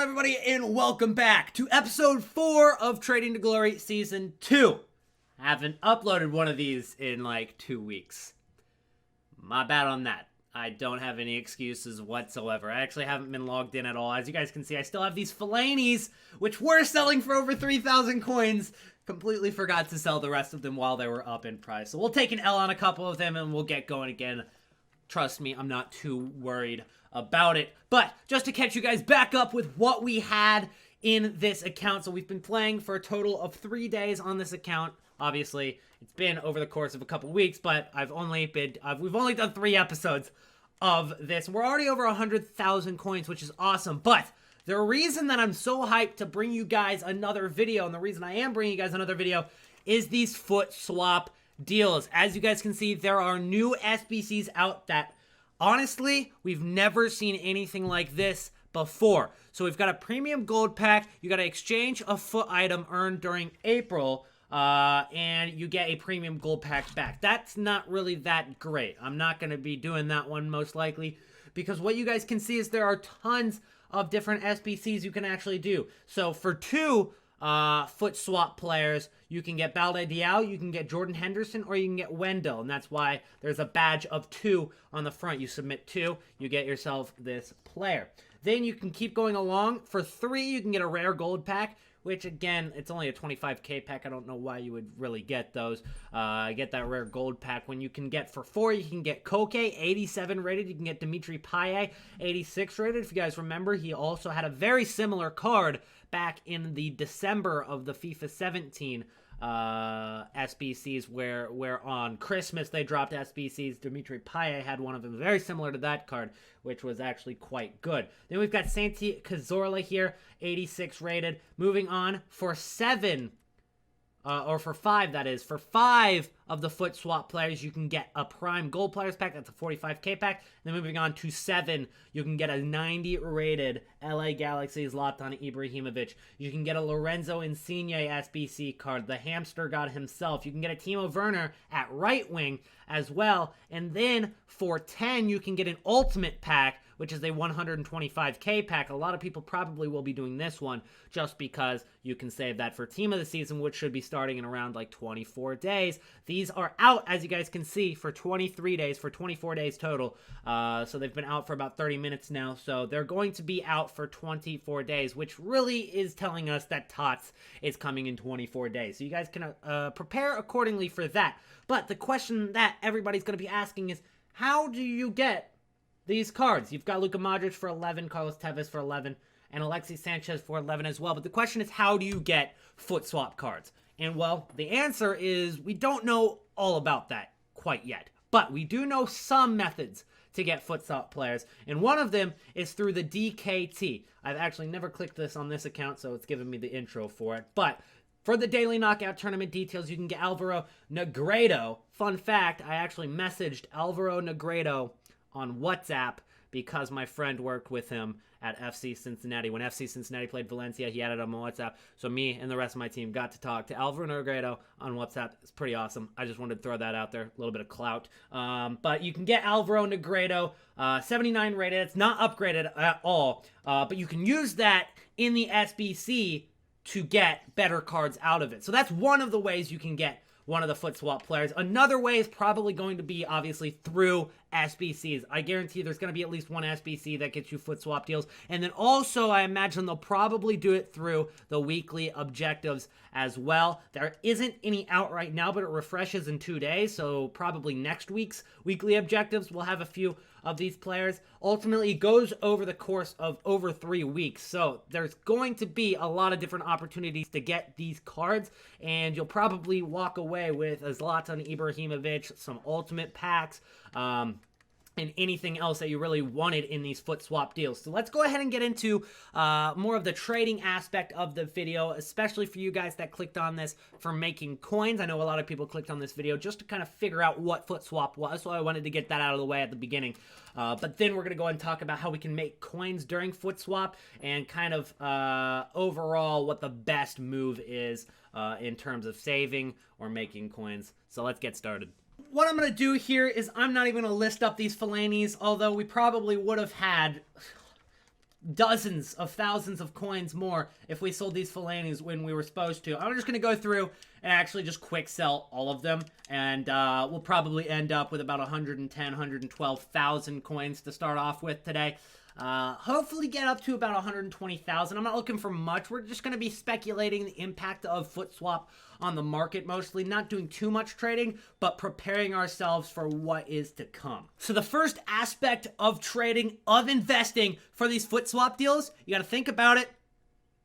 Everybody, and welcome back to episode 4 of Trading to Glory Season 2. I haven't uploaded one of these in like 2 weeks. My bad on that. I don't have any excuses whatsoever. I actually haven't been logged in at all. As you guys can see, I still have these Fellaini's, which were selling for over 3,000 coins. Completely forgot to sell the rest of them while they were up in price. So we'll take an L on a couple of them and we'll get going again. Trust me, I'm not too worried about it. But just to catch you guys back up with what we had in this account. So we've been playing for a total of 3 days on this account. Obviously, it's been over the course of a couple weeks, but we've only done 3 episodes of this. We're already over 100,000 coins, which is awesome. But the reason that I'm so hyped to bring you guys another video, and the reason I am bringing you guys another video, is these foot swap deals. As you guys can see, there are new SBCs out that, honestly, we've never seen anything like this before. So we've got a premium gold pack. You got to exchange a foot item earned during April, and you get a premium gold pack back. That's not really that great. I'm not going to be doing that one most likely, because what you guys can see is there are tons of different SBCs you can actually do. So for 2 foot swap players, you can get Balde Diao, you can get Jordan Henderson, or you can get Wendell, and that's why there's a badge of 2 on the front. You submit 2, you get yourself this player. Then you can keep going along. For 3, you can get a rare gold pack, which again, it's only a 25k pack. I don't know why you would really get those. Get that rare gold pack. When you can get for 4, you can get Koke, 87 rated. You can get Dimitri Payet, 86 rated. If you guys remember, he also had a very similar card back in the December of the FIFA 17 SBCs, where on Christmas they dropped SBCs. Dimitri Payet had one of them very similar to that card, which was actually quite good. Then we've got Santi Cazorla here, 86 rated. Moving on, for 7, or for 5, that is. For 5 of the foot swap players, you can get a prime gold players pack. That's a 45k pack. Then moving on to 7, you can get a 90 rated LA Galaxy Zlatan Ibrahimovic. You can get a Lorenzo Insigne SBC card, the hamster god himself. You can get a Timo Werner at right wing as well. And then for 10, you can get an ultimate pack, which is a 125k pack. A lot of people probably will be doing this one just because you can save that for team of the season, which should be starting in around like 24 days. These are out, as you guys can see, for 23 days, for 24 days total. So they've been out for about 30 minutes now. So they're going to be out for 24 days, which really is telling us that TOTS is coming in 24 days. So you guys can prepare accordingly for that. But the question that everybody's going to be asking is, how do you get these cards? You've got Luka Modric for 11, Carlos Tevez for 11, and Alexis Sanchez for 11 as well. But the question is, how do you get foot swap cards? And well, the answer is we don't know all about that quite yet. But we do know some methods to get foot swap players, and one of them is through the DKT. I've actually never clicked this on this account, so it's giving me the intro for it. But for the daily knockout tournament details, you can get Alvaro Negredo. Fun fact, I actually messaged Alvaro Negredo on WhatsApp because my friend worked with him at FC Cincinnati. When FC Cincinnati played Valencia, he added him on WhatsApp. So me and the rest of my team got to talk to Alvaro Negredo on WhatsApp. It's pretty awesome. I just wanted to throw that out there. A little bit of clout. But you can get Alvaro Negredo, 79 rated. It's not upgraded at all. But you can use that in the SBC to get better cards out of it. So that's one of the ways you can get one of the foot swap players. Another way is probably going to be, obviously, through SBCs. I guarantee there's going to be at least one SBC that gets you foot swap deals. And then also, I imagine they'll probably do it through the weekly objectives as well. There isn't any out right now, but it refreshes in 2 days. So probably next week's weekly objectives will have a few of these players. Ultimately, it goes over the course of over 3 weeks. So there's going to be a lot of different opportunities to get these cards, and you'll probably walk away with a Zlatan Ibrahimovic, some ultimate packs, and anything else that you really wanted in these foot swap deals. So let's go ahead and get into more of the trading aspect of the video, especially for you guys that clicked on this for making coins. I know a lot of people clicked on this video just to kind of figure out what foot swap was, so I wanted to get that out of the way at the beginning. But then we're going to go ahead and talk about how we can make coins during foot swap and kind of overall what the best move is in terms of saving or making coins. So let's get started. What I'm going to do here is I'm not even going to list up these Fellaini's, although we probably would have had dozens of thousands of coins more if we sold these Fellaini's when we were supposed to. I'm just going to go through and actually just quick sell all of them, and we'll probably end up with about 110, 112,000 coins to start off with today. Hopefully get up to about 120,000. I'm not looking for much. We're just going to be speculating the impact of foot swap on the market mostly, not doing too much trading, but preparing ourselves for what is to come. So the first aspect of trading, of investing for these foot swap deals, you got to think about it.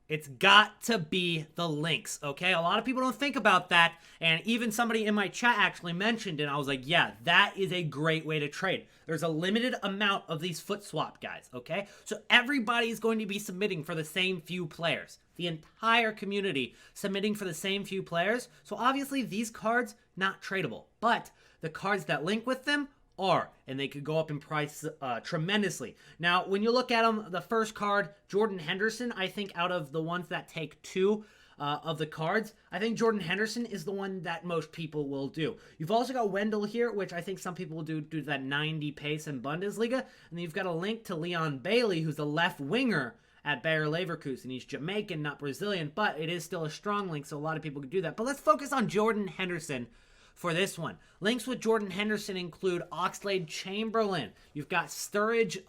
It's got to be the links, okay? A lot of people don't think about that, and even somebody in my chat actually mentioned it, and I was like, yeah, that is a great way to trade. There's a limited amount of these foot swap guys, okay? So everybody's going to be submitting for the same few players. The entire community submitting for the same few players. So obviously these cards, not tradable, but the cards that link with them are, and they could go up in price tremendously. Now, when you look at them, the first card, Jordan Henderson, I think out of the ones that take two of the cards, I think Jordan Henderson is the one that most people will do. You've also got Wendell here, which I think some people will do that 90 pace in Bundesliga, and then you've got a link to Leon Bailey, who's the left winger at Bayer Leverkusen. He's Jamaican, not Brazilian, but it is still a strong link, so a lot of people could do that. But let's focus on Jordan Henderson for this one. Links with Jordan Henderson include Oxlade-Chamberlain. You've got Sturridge,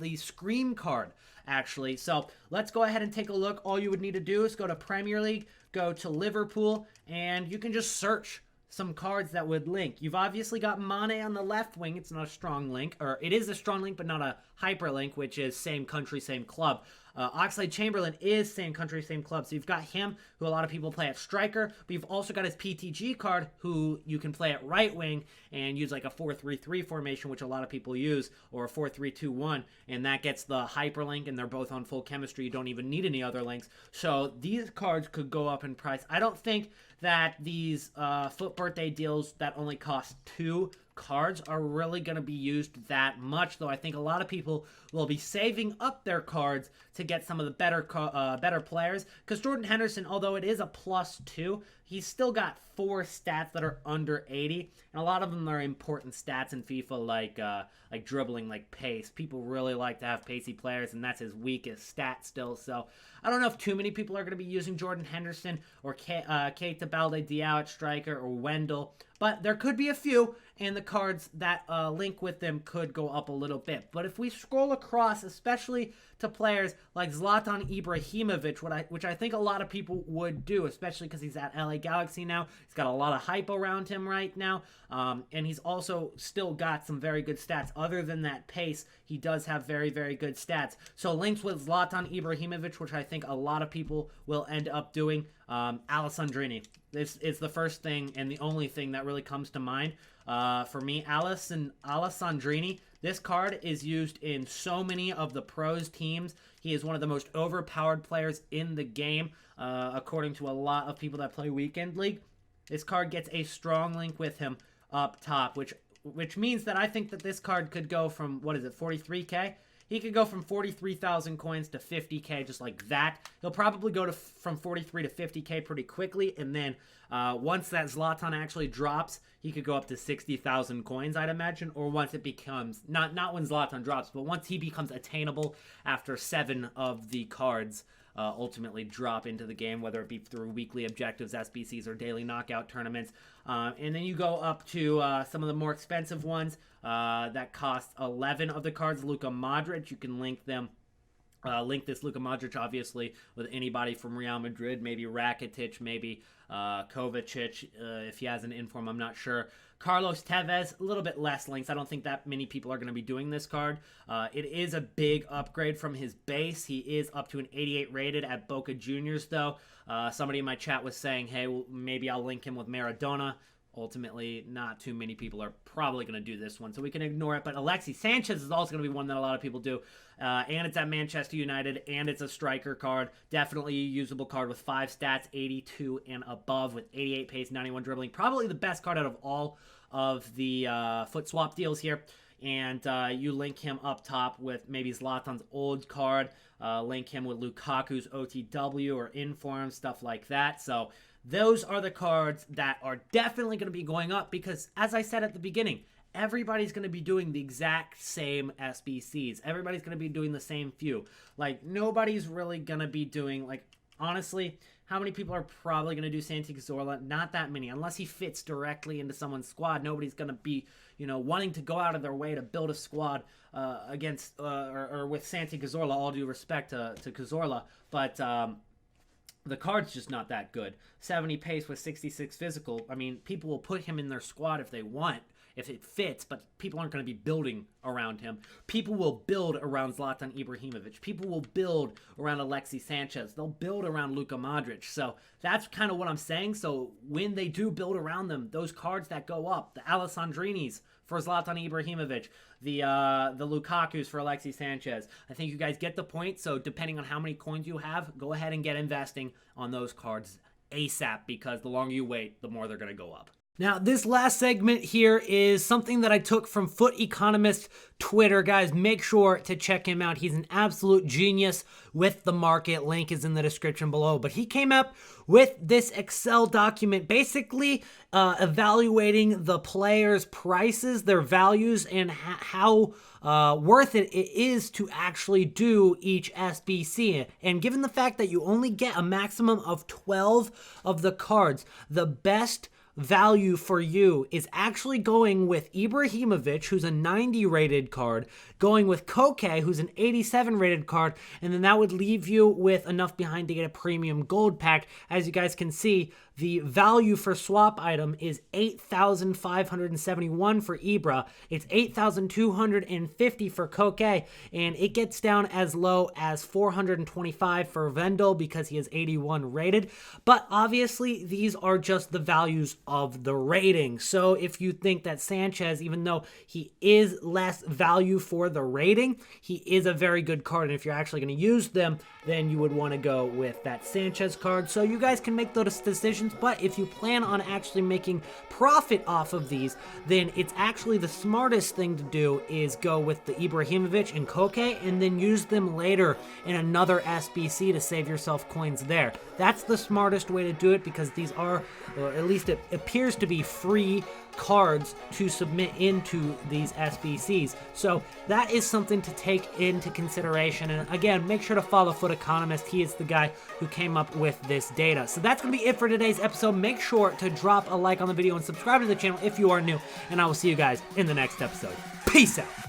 the Scream card, actually. So let's go ahead and take a look. All you would need to do is go to Premier League, go to Liverpool, and you can just search some cards that would link. You've obviously got Mane on the left wing. It's not a strong link, or it is a strong link, but not a hyperlink, which is same country, same club. Oxlade-Chamberlain is same country, same club. So you've got him, who a lot of people play at striker, but you've also got his PTG card, who you can play at right wing and use like a 4-3-3 formation, which a lot of people use, or a 4-3-2-1, and that gets the hyperlink, and they're both on full chemistry. You don't even need any other links. So these cards could go up in price. I don't think that these foot birthday deals that only cost 2 cards are really going to be used that much, though I think a lot of people will be saving up their cards to get some of the better players, because Jordan Henderson, although it is a +2, he's still got 4 stats that are under 80, and a lot of them are important stats in FIFA, like dribbling, like pace. People really like to have pacey players, and that's his weakest stat still. So I don't know if too many people are going to be using Jordan Henderson or Keita Balde-Diao at striker, or Wendell, but there could be a few, and the cards that link with them could go up a little bit. But if we scroll across, especially to players like Zlatan Ibrahimovic, which I think a lot of people would do, especially because he's at LA Galaxy now. He's got a lot of hype around him right now, and he's also still got some very good stats. Other than that pace, he does have very, very good stats. So links with Zlatan Ibrahimovic, which I think a lot of people will end up doing. Alessandrini. This is the first thing and the only thing that really comes to mind. For me, Alessandrini, this card is used in so many of the pros teams. He is one of the most overpowered players in the game, according to a lot of people that play Weekend League. This card gets a strong link with him up top, which means that I think that this card could go from, 43k? He could go from 43,000 coins to 50k just like that. He'll probably go from 43 to 50k pretty quickly, and then once that Zlatan actually drops, he could go up to 60,000 coins, I'd imagine, or once it becomes, not when Zlatan drops, but once he becomes attainable after 7 of the cards ultimately drop into the game, whether it be through weekly objectives, SBCs, or daily knockout tournaments. And then you go up to some of the more expensive ones that cost 11 of the cards. Luka Modric, you can link them. Link this Luka Modric, obviously, with anybody from Real Madrid, maybe Rakitic, maybe Kovacic, if he has an inform, I'm not sure. Carlos Tevez, a little bit less links. I don't think that many people are going to be doing this card. It is a big upgrade from his base. He is up to an 88 rated at Boca Juniors, though. Somebody in my chat was saying, hey, well, maybe I'll link him with Maradona. Ultimately, not too many people are probably going to do this one, so we can ignore it. But Alexis Sanchez is also going to be one that a lot of people do. And it's at Manchester United, and it's a striker card. Definitely a usable card with 5 stats, 82 and above, with 88 pace, 91 dribbling. Probably the best card out of all of the foot swap deals here. And you link him up top with maybe Zlatan's old card. Link him with Lukaku's OTW or Inform, stuff like that. So those are the cards that are definitely going to be going up because, as I said at the beginning, everybody's going to be doing the exact same SBCs. Everybody's going to be doing the same few. Like, nobody's really going to be doing, like, honestly, how many people are probably going to do Santi Cazorla? Not that many. Unless he fits directly into someone's squad, nobody's going to be, wanting to go out of their way to build a squad against or with Santi Cazorla, all due respect to Cazorla. But the card's just not that good. 70 pace with 66 physical. I mean, people will put him in their squad if they want, if it fits, but people aren't going to be building around him. People will build around Zlatan Ibrahimovic. People will build around Alexis Sanchez. They'll build around Luka Modric. So that's kind of what I'm saying. So when they do build around them, those cards that go up, the Alessandrinis for Zlatan Ibrahimovic, the Lukakus for Alexis Sanchez, I think you guys get the point. So depending on how many coins you have, go ahead and get investing on those cards ASAP, because the longer you wait, the more they're going to go up. Now, this last segment here is something that I took from Foot Economist Twitter. Guys, make sure to check him out. He's an absolute genius with the market. Link is in the description below. But he came up with this Excel document basically evaluating the players' prices, their values, and how worth it is to actually do each SBC. And given the fact that you only get a maximum of 12 of the cards, the best value for you is actually going with Ibrahimovic, who's a 90 rated card, going with Koke, who's an 87 rated card, and then that would leave you with enough behind to get a premium gold pack. As you guys can see, the value for swap item is 8,571 for Ibra. It's 8,250 for Koke, and it gets down as low as 425 for Vendel because he is 81 rated. But obviously, these are just the values of the rating. So if you think that Sanchez, even though he is less value for the rating, he is a very good card, and if you're actually going to use them, then you would want to go with that Sanchez card. So you guys can make those decisions, but if you plan on actually making profit off of these, then it's actually the smartest thing to do is go with the Ibrahimovic and Koke, and then use them later in another SBC to save yourself coins there. That's the smartest way to do it, because these are, or at least it appears to be, free cards to submit into these SBCs. So that is something to take into consideration. And again, make sure to follow Foot Economist. He is the guy who came up with this data. So that's going to be it for today's episode. Make sure to drop a like on the video and subscribe to the channel if you are new. And I will see you guys in the next episode. Peace out.